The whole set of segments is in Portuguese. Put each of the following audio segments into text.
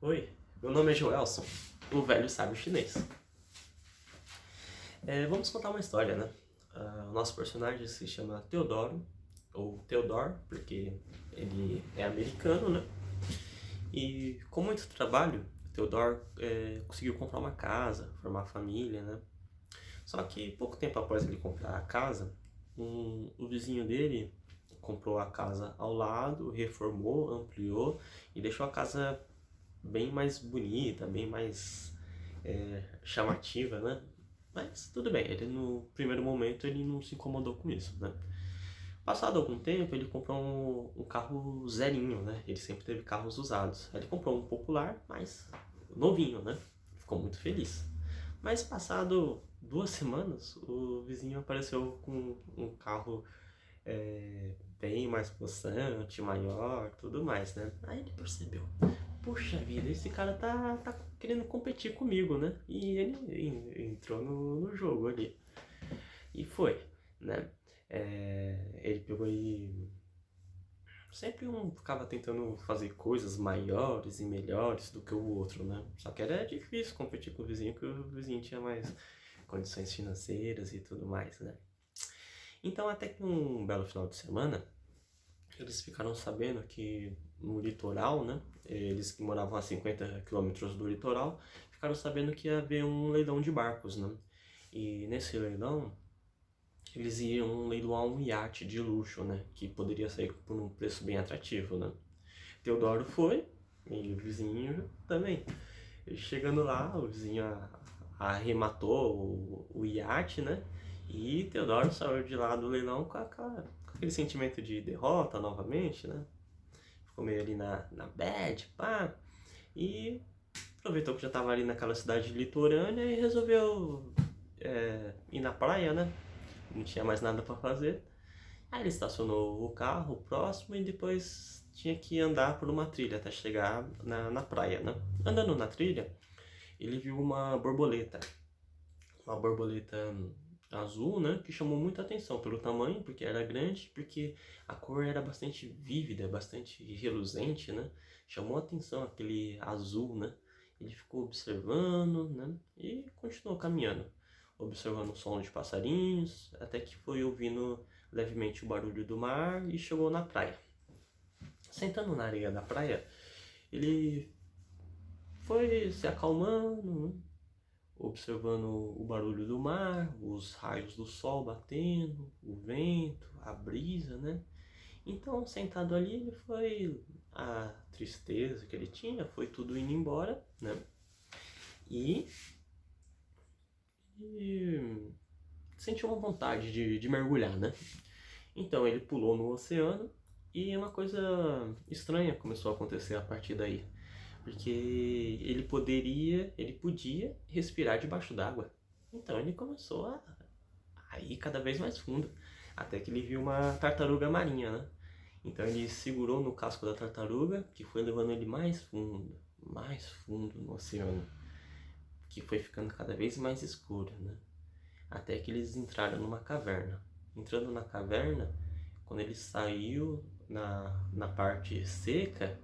Oi, meu nome é Joelson, o velho sábio chinês. Vamos contar uma história, né? O nosso personagem se chama Teodoro, ou Theodore, porque ele é americano, né? E com muito trabalho, Theodore conseguiu comprar uma casa, formar família, né? Só que pouco tempo após ele comprar a casa, o vizinho dele comprou a casa ao lado, reformou, ampliou e deixou a casa bem mais bonita, bem mais chamativa, né? Mas tudo bem, ele no primeiro momento ele não se incomodou com isso, né? Passado algum tempo, ele comprou um carro zerinho, né? Ele sempre teve carros usados. Ele comprou um popular, mas novinho, né? Ficou muito feliz. Mas passado 2 semanas, o vizinho apareceu com um carro bem mais possante, maior, tudo mais, né? Aí ele percebeu, puxa vida, esse cara tá querendo competir comigo, né? E ele entrou no jogo ali. E foi, né? Ele pegou e sempre um ficava tentando fazer coisas maiores e melhores do que o outro, né? Só que era difícil competir com o vizinho, porque o vizinho tinha mais condições financeiras e tudo mais, né? Então até que um belo final de semana, eles ficaram sabendo que no litoral, né? Eles que moravam a 50 quilômetros do litoral, ficaram sabendo que ia haver um leilão de barcos, né? E nesse leilão, eles iam leiloar um iate de luxo, né? Que poderia sair por um preço bem atrativo, né? Teodoro foi, e o vizinho também. E chegando lá, o vizinho arrematou o iate, né? E Teodoro saiu de lá do leilão com aquele sentimento de derrota novamente, né? Ficou meio ali na bad, pá. E aproveitou que já tava ali naquela cidade litorânea e resolveu ir na praia, né? Não tinha mais nada para fazer. Aí ele estacionou o carro próximo e depois tinha que andar por uma trilha até chegar na praia, né? Andando na trilha, ele viu uma borboleta. Uma borboleta azul, né? Que chamou muita atenção pelo tamanho, porque era grande, porque a cor era bastante vívida, bastante reluzente, né? Chamou a atenção aquele azul, né? Ele ficou observando, né? E continuou caminhando, observando o som de passarinhos, até que foi ouvindo levemente o barulho do mar e chegou na praia. Sentando na areia da praia, ele foi se acalmando, né? Observando o barulho do mar, os raios do sol batendo, o vento, a brisa, né? Então, sentado ali, ele foi a tristeza que ele tinha, foi tudo indo embora, né? E, e sentiu uma vontade de mergulhar, né? Então ele pulou no oceano e uma coisa estranha começou a acontecer a partir daí. Porque ele podia respirar debaixo d'água. Então ele começou a ir cada vez mais fundo, até que ele viu uma tartaruga marinha, né? Então ele segurou no casco da tartaruga, que foi levando ele mais fundo no oceano, que foi ficando cada vez mais escuro, né? Até que eles entraram numa caverna. Entrando na caverna, quando ele saiu na parte seca,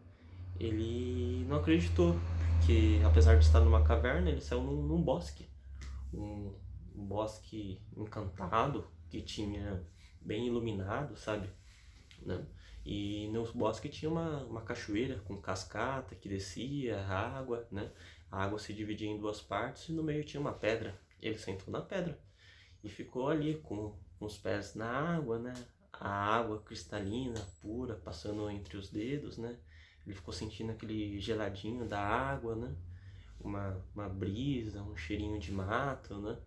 ele não acreditou, porque apesar de estar numa caverna, ele saiu num bosque. Um, um bosque encantado, que tinha bem iluminado, sabe? Né? E no bosque tinha uma cachoeira com cascata que descia, água, né? A água se dividia em duas partes e no meio tinha uma pedra. Ele sentou na pedra e ficou ali com os pés na água, né? A água cristalina, pura, passando entre os dedos, né? Ele ficou sentindo aquele geladinho da água, né? Uma brisa, um cheirinho de mato, né?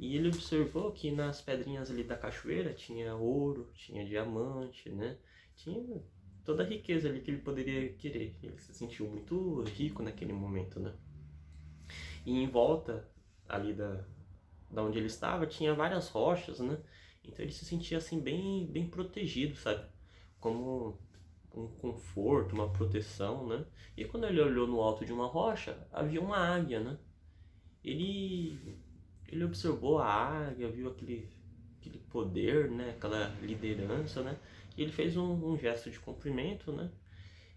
E ele observou que nas pedrinhas ali da cachoeira tinha ouro, tinha diamante, né? Tinha toda a riqueza ali que ele poderia querer. Ele se sentiu muito rico naquele momento, né? E em volta ali da onde ele estava tinha várias rochas, né? Então ele se sentia assim bem protegido, sabe? Como um conforto, uma proteção, né? E quando ele olhou no alto de uma rocha, havia uma águia, né? Ele ele observou a águia, viu aquele poder, né? Aquela liderança, né? E ele fez um gesto de cumprimento, né?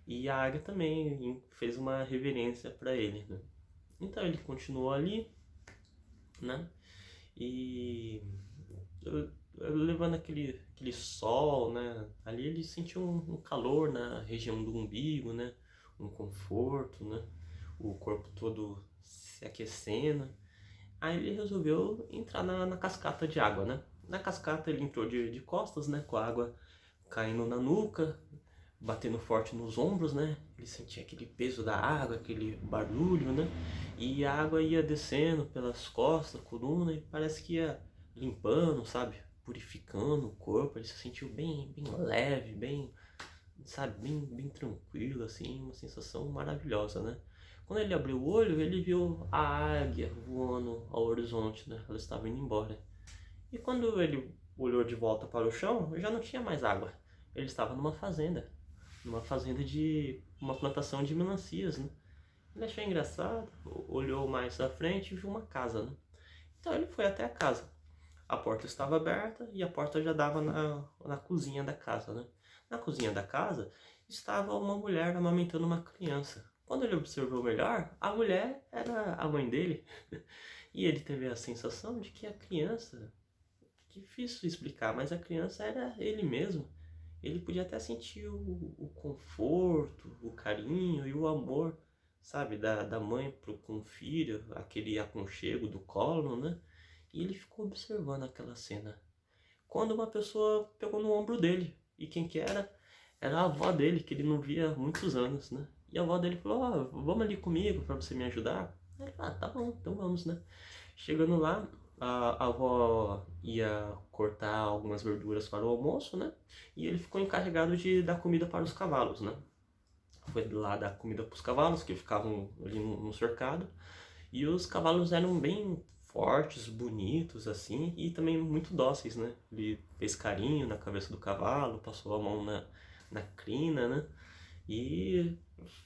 E a águia também fez uma reverência para ele, né? Então ele continuou ali, né? E levando aquele sol, né? Ali ele sentiu um calor na região do umbigo, né? Um conforto, né? O corpo todo se aquecendo. Aí ele resolveu entrar na cascata de água, né? Na cascata ele entrou de costas, né? Com a água caindo na nuca, batendo forte nos ombros, né? Ele sentia aquele peso da água, aquele barulho, né? E a água ia descendo pelas costas, coluna, e parece que ia limpando, sabe? Purificando o corpo. Ele se sentiu bem leve, bem, sabe? Bem tranquilo, assim, uma sensação maravilhosa, né? Quando ele abriu o olho, ele viu a águia voando ao horizonte, né? Ela estava indo embora. E quando ele olhou de volta para o chão, já não tinha mais água. Ele estava numa fazenda de uma plantação de melancias, né? Ele achou engraçado, olhou mais à frente e viu uma casa, né? Então ele foi até a casa. A porta estava aberta e a porta já dava na cozinha da casa, né? Na cozinha da casa estava uma mulher amamentando uma criança. Quando ele observou melhor, a mulher era a mãe dele. E ele teve a sensação de que a criança, difícil explicar, mas a criança era ele mesmo. Ele podia até sentir o conforto, o carinho e o amor, sabe, da mãe com o filho, aquele aconchego do colo, né? E ele ficou observando aquela cena. Quando uma pessoa pegou no ombro dele, e quem que era? Era a avó dele, que ele não via há muitos anos, né? E a avó dele falou: "Ó, vamos ali comigo para você me ajudar?" Aí ele falou: "Ah, tá bom, então vamos, né?" Chegando lá, a avó ia cortar algumas verduras para o almoço, né? E ele ficou encarregado de dar comida para os cavalos, né? Foi lá dar comida para os cavalos, que ficavam ali no cercado. E os cavalos eram bem fortes, bonitos, assim, e também muito dóceis, né? Ele fez carinho na cabeça do cavalo, passou a mão na crina, né? E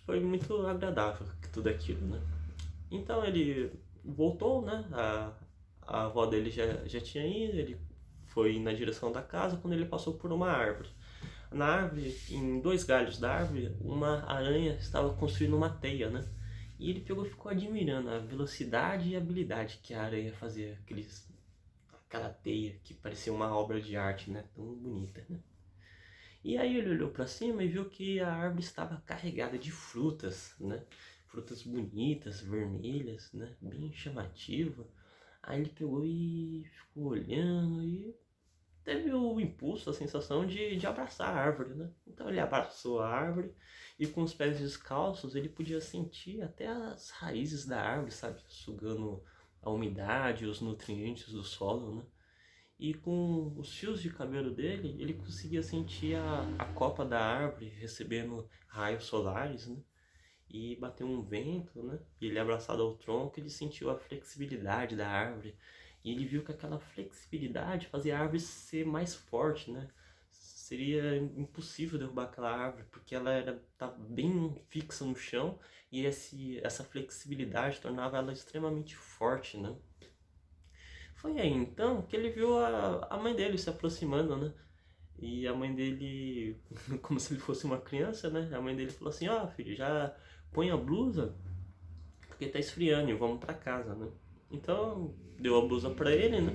foi muito agradável tudo aquilo, né? Então ele voltou, né? A avó dele já tinha ido, ele foi na direção da casa quando ele passou por uma árvore. Na árvore, em dois galhos da árvore, uma aranha estava construindo uma teia, né? E ele pegou e ficou admirando a velocidade e a habilidade que a aranha fazia, aquela teia que parecia uma obra de arte, né? Tão bonita, né? E aí ele olhou para cima e viu que a árvore estava carregada de frutas, né? Frutas bonitas, vermelhas, né? Bem chamativa. Aí ele pegou e ficou olhando e teve o impulso, a sensação de abraçar a árvore, né? Então ele abraçou a árvore e com os pés descalços ele podia sentir até as raízes da árvore, sabe? Sugando a umidade, os nutrientes do solo, né? E com os fios de cabelo dele, ele conseguia sentir a copa da árvore recebendo raios solares, né? E bateu um vento, né? E ele abraçado ao tronco, ele sentiu a flexibilidade da árvore. E ele viu que aquela flexibilidade fazia a árvore ser mais forte, né? Seria impossível derrubar aquela árvore, porque tá bem fixa no chão e essa flexibilidade tornava ela extremamente forte, né? Foi aí então que ele viu a mãe dele se aproximando, né? E a mãe dele, como se ele fosse uma criança, né? A mãe dele falou assim: "Ó, filho, já põe a blusa, porque tá esfriando e vamos pra casa, né?" Então, deu a blusa pra ele, né?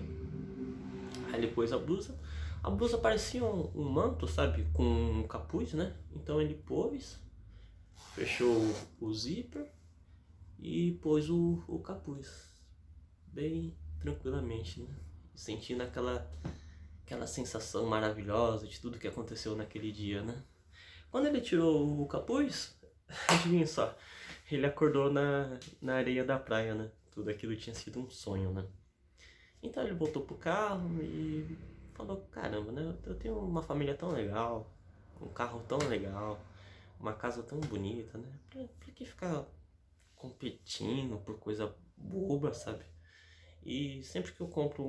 Aí ele pôs a blusa. A blusa parecia um manto, sabe? Com um capuz, né? Então ele pôs, fechou o zíper e pôs o capuz. Bem tranquilamente, né? Sentindo aquela sensação maravilhosa de tudo que aconteceu naquele dia, né? Quando ele tirou o capuz, adivinha só, ele acordou na areia da praia, né? Tudo aquilo tinha sido um sonho, né? Então ele voltou pro carro e falou: "Caramba, né? Eu tenho uma família tão legal, um carro tão legal, uma casa tão bonita, né? Pra que ficar competindo por coisa boba, sabe? E sempre que eu compro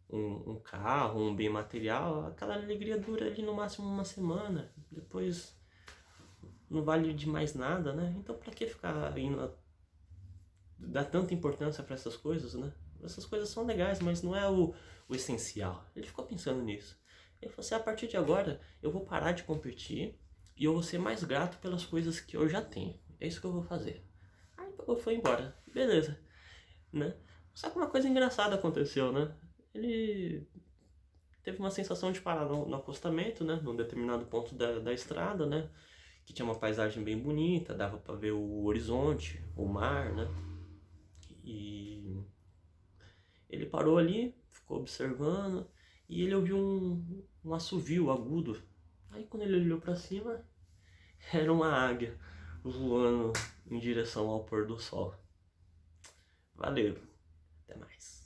um carro, um bem material, aquela alegria dura ali no máximo uma semana. Depois não vale de mais nada, né? Então pra que ficar indo dar tanta importância para essas coisas, né? Essas coisas são legais, mas não é o essencial." Ele ficou pensando nisso. Ele falou assim: "A partir de agora eu vou parar de competir, E eu vou ser mais grato pelas coisas que eu já tenho. É isso que eu vou fazer. Aí eu fui embora. Beleza, né? Só que uma coisa engraçada aconteceu, né? Ele teve uma sensação de parar no acostamento, né? Num determinado ponto da estrada, né? Que tinha uma paisagem bem bonita, dava pra ver o horizonte, o mar, né? E ele parou ali, ficou observando e ele ouviu um assovio agudo. Aí quando ele olhou pra cima, era uma águia voando em direção ao pôr do sol. Valeu, até mais.